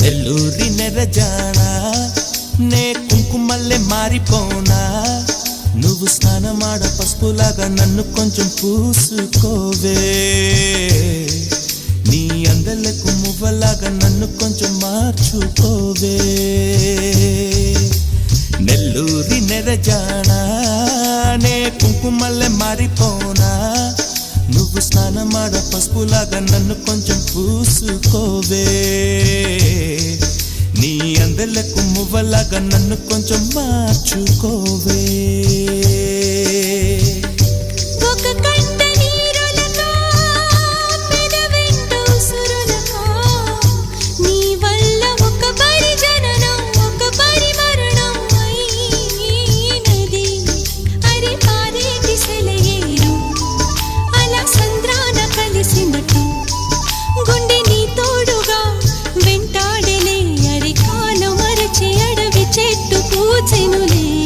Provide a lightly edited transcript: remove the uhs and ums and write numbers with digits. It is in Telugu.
నెల్లూరి నెరజానా నే కుంకుమల్లె మారిపోనా నువ్వు స్నానమాడ పసుపులాగా నన్ను కొంచెం పూసుకోవే నీ అందలకు మువ్వలాగా నన్ను కొంచెం మార్చుకోవే నెల్లూరి నెరజానా నే కుంకుమల్లె మారిపోనా నువ్వు స్నానమాడ పసుపులాగా నన్ను కొంచెం పూసుకోవే నీ అందలకు మువ్వలాగా నన్ను కొంచెం మార్చుకోవే చెట్టు పూచెనులే